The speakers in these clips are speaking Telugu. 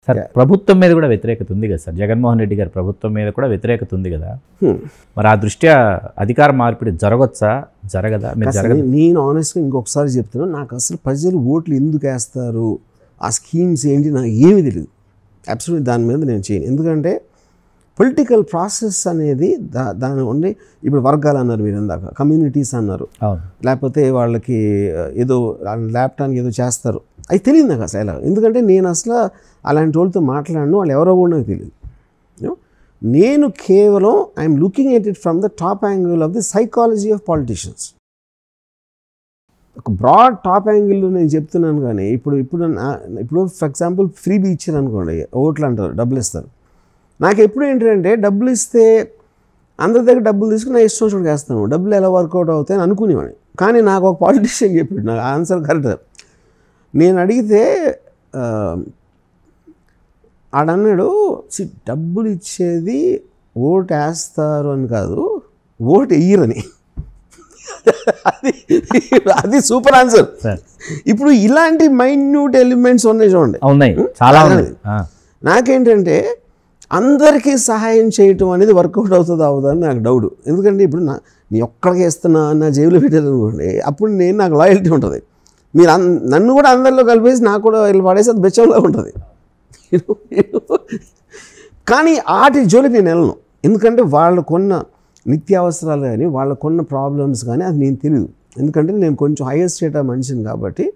సార్ ప్రభుత్వం మీద కూడా వ్యతిరేకత ఉంది కదా సార్, జగన్మోహన్ రెడ్డి గారి ప్రభుత్వం మీద కూడా వ్యతిరేకత ఉంది కదా, మరి ఆ దృష్ట్యా అధికార మార్పిడి జరగచ్చా జరగదా? నేను ఆనెస్ట్గా ఇంకొకసారి చెప్తున్నాను, నాకు అసలు ప్రజలు ఓట్లు ఎందుకు వేస్తారు, ఆ స్కీమ్స్ ఏంటి నాకు ఏమీ తెలియదు. అబ్సల్యూట్లీ దాని మీద నేను చేయను. ఎందుకంటే పొలిటికల్ ప్రాసెస్ అనేది దాని ఉండి ఇప్పుడు వర్గాలు అన్నారు మీరు ఇందాక, కమ్యూనిటీస్ అన్నారు, లేకపోతే వాళ్ళకి ఏదో లేపటానికి ఏదో చేస్తారు, అది తెలియదు నాకు అసలు ఎలా. ఎందుకంటే నేను అసలు అలాంటి వాళ్ళతో మాట్లాడను, వాళ్ళు ఎవరో కూడా నాకు తెలియదు. నేను కేవలం I'm looking at it from the top angle of the psychology of politicians. ఒక బ్రాడ్ టాప్ యాంగిల్లో నేను చెప్తున్నాను. కానీ ఇప్పుడు ఫర్ ఎగ్జాంపుల్ ఫ్రీబీ ఇచ్చారు అనుకోండి, ఓట్లు అంటారు, డబ్బులు ఇస్తారు. నాకు ఎప్పుడు ఏంటంటే డబ్బులు ఇస్తే అందరి దగ్గర డబ్బులు తీసుకుని నా ఇష్టం చూడ వేస్తాను, డబ్బులు ఎలా వర్కౌట్ అవుతాయని అనుకునేవాడిని. కానీ నాకు ఒక పాలిటిషియన్ చెప్పాడు, నాకు ఆన్సర్ కరెక్ట్. నేను అడిగితే ఆడన్నాడు, డబ్బులు ఇచ్చేది ఓటు వేస్తారు అని కాదు, ఓటు వెయ్యరని. అది సూపర్ ఆన్సర్. ఇప్పుడు ఇలాంటి మైన్యూట్ ఎలిమెంట్స్ ఉన్నాయి చూడండి, ఉన్నాయి చాలా ఉన్నాయి. నాకేంటంటే అందరికీ సహాయం చేయటం అనేది వర్కౌట్ అవుతుందా అవుతుందని నాకు డౌట్. ఎందుకంటే ఇప్పుడు నీ ఒక్కడికి ఇస్తున్నా నా జేబులో పెట్టారనుకోండి, అప్పుడు నాకు లాయల్టీ ఉంటుంది. మీరు నన్ను కూడా అందరిలో కలిపేసి నాకు కూడా వీళ్ళు పడేసి అది బెచ్చంలా ఉంటుంది. కానీ ఆటి జోలికి నేను వెళ్ళను, ఎందుకంటే వాళ్ళకున్న నిత్యావసరాలు కానీ వాళ్ళకున్న ప్రాబ్లమ్స్ కానీ అది నేను తెలియదు. ఎందుకంటే నేను కొంచెం హైయర్ స్టేట్ మనిషిని కాబట్టి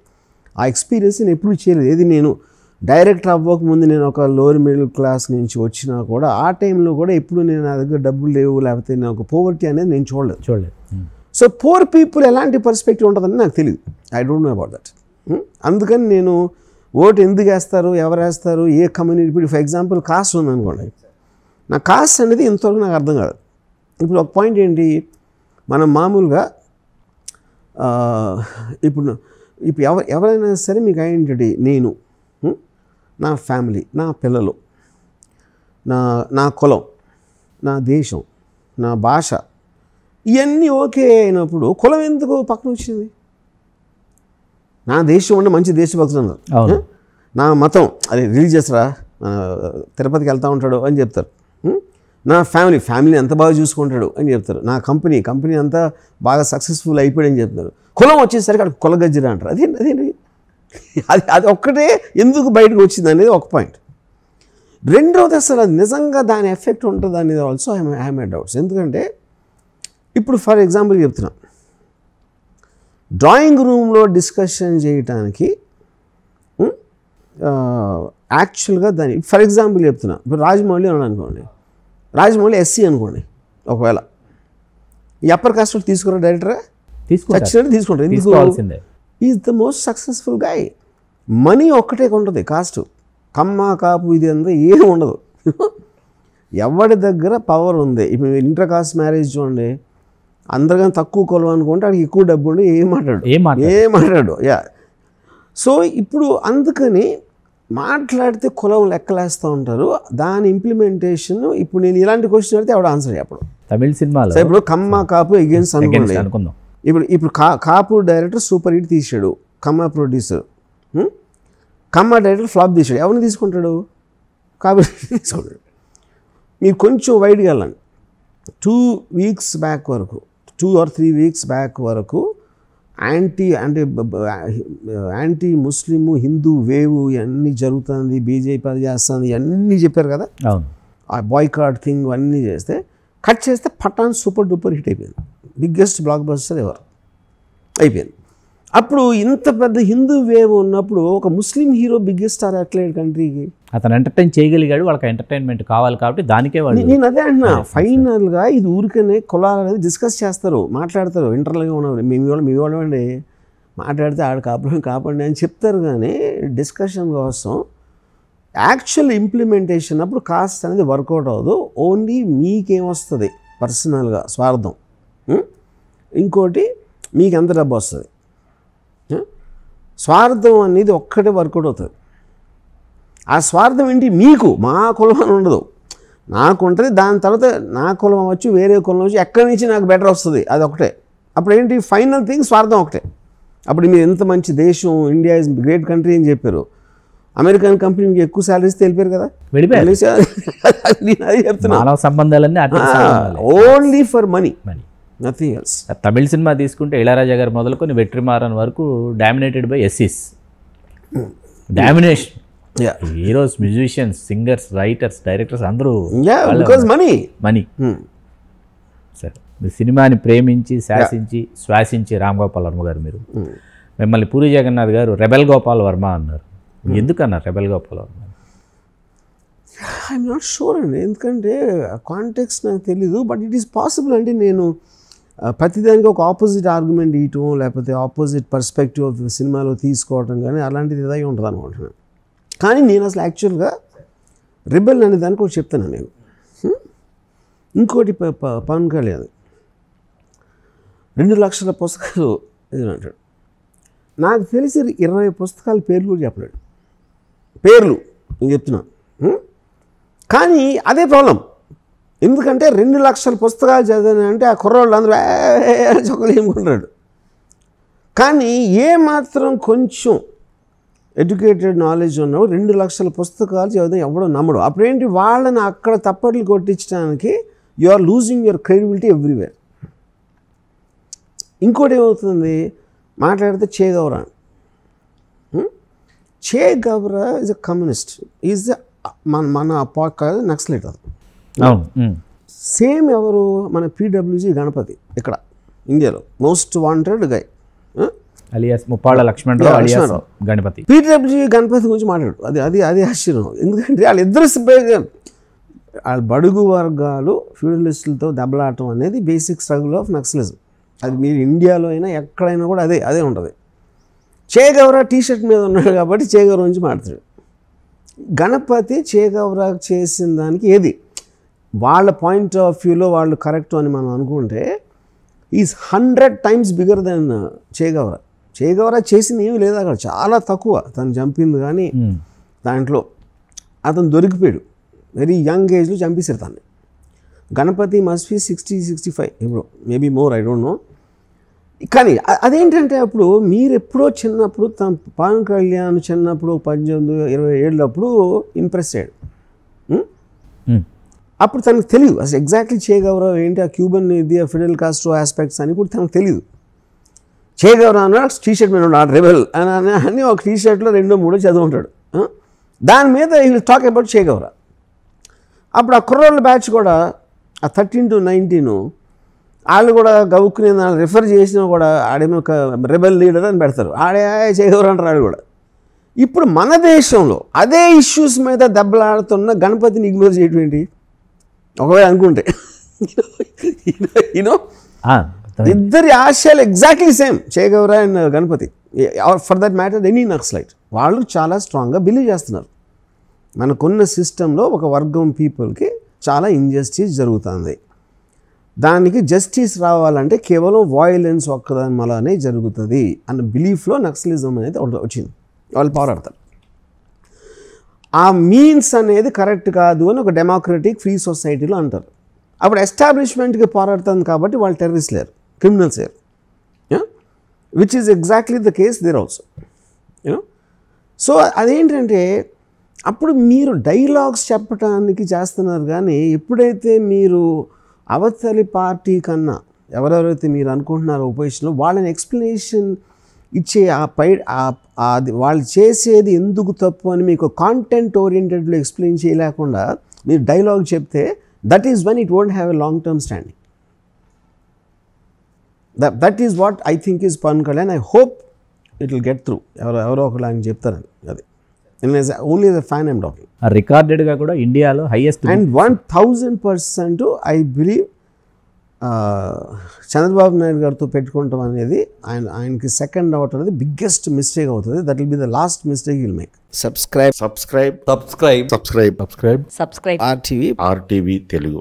ఆ ఎక్స్పీరియన్స్ నేను ఎప్పుడు చేయలేదు. ఏది నేను డైరెక్టర్ అవ్వకముందు నేను ఒక లోవర్ మిడిల్ క్లాస్ నుంచి వచ్చినా కూడా ఆ టైంలో కూడా ఎప్పుడు నేను నా దగ్గర డబ్బులు లేవు, లేకపోతే నేను ఒక పోవర్టీ అనేది నేను చూడలేదు. సో పూర్ పీపుల్ ఎలాంటి పర్స్పెక్టివ్ ఉంటుందని నాకు తెలియదు. I don't know about that. అందుకని నేను ఓటు ఎందుకు వేస్తారు, ఎవరు వేస్తారు, ఏ కమ్యూనిటీ. ఇప్పుడు ఫర్ ఎగ్జాంపుల్ కాస్ట్ ఉందనుకోండి, నా కాస్ట్ అనేది ఇంతవరకు నాకు అర్థం కాదు. ఇప్పుడు ఒక పాయింట్ ఏంటి, మనం మామూలుగా ఇప్పుడు ఎవరైనా సరే మీకు ఐడెంటిటీ, నేను, నా ఫ్యామిలీ, నా పిల్లలు, నా కులం, నా దేశం, నా భాష, ఇవన్నీ ఓకే అయినప్పుడు కులం ఎందుకు పక్కన వచ్చింది? నా దేశం అంటే మంచి దేశభక్తులు అన్నారు, నా మతం అది రిలీజియస్ రా, తిరుపతికి వెళ్తూ ఉంటాడు అని చెప్తారు. నా ఫ్యామిలీ ఎంత బాగా చూసుకుంటాడు అని చెప్తారు. నా కంపెనీ అంతా బాగా సక్సెస్ఫుల్ అయిపోయాడని చెప్తారు. కులం వచ్చేసరికి అక్కడ కుల గజ్జిరా అంటారు. అదేంటి అది ఒక్కటే ఎందుకు బయటకు వచ్చింది అనేది ఒక పాయింట్. రెండవది అసలు అది నిజంగా దాని ఎఫెక్ట్ ఉంటుంది అనేది also I have my doubts. ఎందుకంటే ఇప్పుడు ఫర్ ఎగ్జాంపుల్ చెప్తున్నా, డ్రాయింగ్ రూమ్లో డిస్కషన్ చేయటానికి యాక్చువల్గా దాని ఫర్ ఎగ్జాంపుల్ చెప్తున్నా, ఇప్పుడు రాజమౌళి అని అనుకోండి, రాజమౌళి ఎస్సీ అనుకోండి, ఒకవేళ ఈ అప్పర్ కాస్ట్ తీసుకురా డైరెక్టర్గా ఖచ్చితంగా తీసుకుంటారు. ఎందుకు? Is the most successful guy. Money ఒక్కటే ఉంటుంది, కాస్ట్ కమ్మ కాపు ఇది అంతా ఏమి ఉండదు. ఎవరి దగ్గర పవర్ ఉంది. ఇప్పుడు ఇంటర్ కాస్ట్ మ్యారేజ్ చూడండి, అందరికన్నా తక్కువ కులం అనుకుంటే అక్కడికి ఎక్కువ డబ్బు ఉండి ఏం మాట్లాడు. యా. సో ఇప్పుడు అందుకని మాట్లాడితే కులం లెక్కలేస్తూ ఉంటారు. దాని ఇంప్లిమెంటేషన్ ఇప్పుడు నేను ఇలాంటి క్వశ్చన్ అడిగితే ఆవిడ ఆన్సర్ చెప్పడం. తమిళ సినిమాలో ఇప్పుడు కమ్మ కాపు ఎగెన్స్ట్ అనుకుందాం. ఇప్పుడు కాపు డైరెక్టర్ సూపర్ హిట్ తీసాడు, కమ్మ ప్రొడ్యూసర్, కమ్మ డైరెక్టర్ ఫ్లాప్ తీసాడు. ఎవరిని తీసుకుంటాడు? కాపు తీసుకుంటాడు. మీరు కొంచెం వైడ్గా వెళ్ళండి, 2 వీక్స్ బ్యాక్ వరకు, 2 or 3 వీక్స్ బ్యాక్ వరకు యాంటీ ముస్లిము హిందూ వేవ్ ఇవన్నీ జరుగుతుంది, బీజేపీ అది చేస్తుంది, ఇవన్నీ చెప్పారు కదా. ఆ బాయ్కాట్ థింగ్ అన్నీ చేస్తే కట్ చేస్తే పఠాన్ సూపర్ డూపర్ హిట్ అయిపోయింది, బిగ్గెస్ట్ బ్లాక్ బస్టర్ ఎవరు అయిపోయింది. అప్పుడు ఇంత పెద్ద హిందూ వేవ్ ఉన్నప్పుడు ఒక ముస్లిం హీరో బిగ్గెస్ట్ స్టార్ అట్లేడు కంట్రీకి. అతను ఎంటర్టైన్ చేయగలిగాడు, వాళ్ళకి ఎంటర్టైన్మెంట్ కావాలి కాబట్టి దానికే వాళ్ళు. నేను అదే అంటున్నా, ఫైనల్గా ఇది ఊరికనే కులాలు అనేది డిస్కస్ చేస్తారు, మాట్లాడతారు. ఇంటర్నల్గా ఉన్నవాడు మీ వాళ్ళు అండి మాట్లాడితే ఆడ కాపాడండి అని చెప్తారు. కానీ డిస్కషన్ కోసం యాక్చువల్ ఇంప్లిమెంటేషన్ అప్పుడు కాస్ట్ అనేది వర్కౌట్ అవ్వదు. ఓన్లీ మీకేమొస్తుంది పర్సనల్గా స్వార్థం, ఇంకోటి మీకు ఎంత డబ్బు వస్తుంది. స్వార్థం అనేది ఒక్కటే వర్కౌట్ అవుతుంది. ఆ స్వార్థం ఏంటి? మీకు మా కులం అని ఉండదు, నాకు ఉంటుంది. దాని తర్వాత నా కులం అవ్వచ్చు, వేరే కులం వచ్చి ఎక్కడి నుంచి నాకు బెటర్ వస్తుంది, అది ఒకటే. అప్పుడు ఏంటి ఫైనల్ థింగ్ స్వార్థం ఒకటే. అప్పుడు మీరు ఎంత మంచి దేశం, ఇండియా ఇస్ గ్రేట్ కంట్రీ అని చెప్పారు, అమెరికన్ కంపెనీకి ఎక్కువ శాలరీస్ తెలిపారు కదా, వెళ్ళిపోయారు. నేను అదే చెప్తున్నా, మానవ సంబంధాలన్నీ only for money, nothing else. Tamil cinema తీసుకుంటే ఇళయరాజా గారు మొదలుకొని వెట్రిమారన్ వరకు డామినేటెడ్ బై ఎస్సీస్, domination. Heroes, musicians, singers, writers, directors అందరూ బికాజ్ మనీ. సరే, మీ సినిమాని ప్రేమించి శాసించి శ్వాసించి రామ్ గోపాల్ వర్మ గారు, మీరు మిమ్మల్ని పూరి జగన్నాథ్ గారు రెబెల్ గోపాల్ వర్మ అన్నారు. ఎందుకన్నారు rebel Gopal Varma? I'm not sure అండి, ఎందుకంటే కాంటెక్స్ట్ నాకు తెలీదు. But it is possible. అంటే నేను ప్రతిదానికి ఒక ఆపోజిట్ ఆర్గ్యుమెంట్ ఇయటం, లేకపోతే ఆపోజిట్ పర్స్పెక్టివ్ ఆఫ్ సినిమాలో తీసుకోవటం కానీ అలాంటిది ఏదై ఉంటుంది అనుకుంటున్నాను. కానీ నేను అసలు యాక్చువల్గా రెబెల్ అనే దానికి ఒకటి చెప్తాను నేను. ఇంకోటి పవన్ కళ్యాణ్ 2 లక్షల పుస్తకాలు అంటాడు. నాకు తెలిసి 20 పుస్తకాల పేర్లు కూడా చెప్పలేడు. పేర్లు నేను చెప్తున్నాను. కానీ అదే ప్రాబ్లం. ఎందుకంటే 2 లక్షల పుస్తకాలు చదివానంటే ఆ కుర్రోళ్ళు అందరూ చొక్కలేముకుంటాడు. కానీ ఏమాత్రం కొంచెం ఎడ్యుకేటెడ్ నాలెడ్జ్ ఉన్నవాడు 2 లక్షల పుస్తకాలు చదివితే ఎవడో నమ్మడు. అప్పుడేంటి, వాళ్ళని అక్కడ తప్పట్లు కొట్టించడానికి you are losing your credibility everywhere. ఇంకోటి ఏమవుతుంది, మాట్లాడితే Che Guevara. Che Guevara is a communist, is మన నక్సలైట్. అది సేమ్ ఎవరు, మన పిడబ్ల్యూజీ గణపతి ఇక్కడ ఇండియాలో మోస్ట్ వాంటెడ్ గై, అలియాస్ ముప్పాళ్ళ లక్ష్మణరావు అలియాస్ గణపతి. పిడబ్ల్యూజీ గణపతి గురించి మాట్లాడు. అది ఆశ్చర్యం. ఎందుకంటే వాళ్ళిద్దరు వాళ్ళ బడుగు వర్గాలు ఫ్యూడలిస్టులతో దెబ్బలాటం అనేది బేసిక్ స్ట్రగుల్ ఆఫ్ నక్సలిజం. అది మీరు ఇండియాలో అయినా ఎక్కడైనా కూడా అదే ఉంటుంది. చే గౌరా టీషర్ట్ మీద ఉన్నాడు కాబట్టి చే గౌరా నుంచి మాట్లాడు. గణపతి చే గౌరా చేసిన దానికి ఏది వాళ్ళ పాయింట్ ఆఫ్ వ్యూలో వాళ్ళు కరెక్ట్ అని మనం అనుకుంటే ఈజ్ 100 times బిగ్గర్ దెన్ చే గౌరా. చే గౌరా చేసింది ఏమీ లేదు అక్కడ, చాలా తక్కువ. తను చంపింది కానీ దాంట్లో అతను దొరికిపోయాడు. వెరీ యంగ్ ఏజ్లో చంపేశారు తను. గణపతి మస్ట్ బి 60-65 ఇప్పుడు, maybe more, I don't know. కానీ అదేంటంటే అప్పుడు మీరు ఎప్పుడో చిన్నప్పుడు పవన్ కళ్యాణ్ చిన్నప్పుడు 18-20 ఏళ్ళప్పుడు ఇంప్రెస్ అయ్యాడు. అప్పుడు తనకు తెలియదు అసలు ఎగ్జాక్ట్లీ చే గౌరా ఏంటి, ఆ క్యూబన్ ఇది, ఆ ఫిడెల్ కాస్ట్రో ఆస్పెక్ట్స్ అని కూడా తనకు తెలియదు. చే గౌరా అన్నాడు టీషర్ట్ మీద ఉన్నాడు రెబెల్ అని ఒక టీషర్ట్లో 2-3 చదువుంటాడు. దాని మీద ఈ టాక్ అబౌట్ చే గౌరా. అప్పుడు ఆ కుర్రోళ్ళ బ్యాచ్ కూడా ఆ 13 to 19 వాళ్ళు కూడా గవుక్కుని రిఫర్ చేసినా కూడా ఆడేమో ఒక రెబెల్ లీడర్ అని పెడతారు. ఆడే చే గౌరా అంటారు వాళ్ళు కూడా. ఇప్పుడు మన దేశంలో అదే ఇష్యూస్ మీద దెబ్బలాడుతున్న గణపతిని ఇగ్నోర్ చేయటం ఏంటి ఒకవేళ అనుకుంటే? యూనో ఇద్దరి ఆశయాలు exactly same, Che Guevara and Ganapathy. For that matter any Naxalite వాళ్ళు చాలా స్ట్రాంగ్గా బిలీవ్ చేస్తున్నారు మనకున్న సిస్టంలో ఒక వర్గం పీపుల్కి చాలా ఇంజస్టిస్ జరుగుతుంది, దానికి జస్టిస్ రావాలంటే కేవలం వాయిలెన్స్ ఒక్కదాని వల్లనే జరుగుతుంది అన్న బిలీఫ్లో నక్సలిజం అనేది వచ్చింది. వాళ్ళు పోరాడతారు. ఆ మీన్స్ అనేది కరెక్ట్ కాదు అని ఒక డెమోక్రటిక్ ఫ్రీ సొసైటీలో అంటారు. అప్పుడు ఎస్టాబ్లిష్మెంట్కి పోరాడుతుంది కాబట్టి వాళ్ళు టెర్రరిస్ట్ లేరు, క్రిమినల్స్ లేరు. Which is exactly the case there also. You know so అదేంటంటే అప్పుడు మీరు డైలాగ్స్ చెప్పడానికి చేస్తున్నారు, కానీ ఎప్పుడైతే మీరు అవతలి పార్టీ కన్నా ఎవరెవరైతే మీరు అనుకుంటున్నారో ఒపోజిషన్లో వాళ్ళని ఎక్స్ప్లెనేషన్ ఇచ్చే అది వాళ్ళు చేసేది ఎందుకు తప్పు అని మీకు కాంటెంట్ ఓరియంటెడ్లో ఎక్స్ప్లెయిన్ చేయలేకుండా మీరు డైలాగ్ చెప్తే that is when it won't have a long term standing. That is what I think is Pawan Kalyan. I hope it will get through. ఎవరో ఒకలా అని చెప్తారని. అది only as a fan I'm talking. రికార్డెడ్గా కూడా ఇండియాలో highest and 1000% I believe Chandrababu Naidu గారితో పెట్టుకుంటాం అనేది ఆయనకి సెకండ్ అవటం అనేది బిగ్గెస్ట్ మిస్టేక్ అవుతుంది. That will be the last mistake will make. Subscribe RTV Telugu.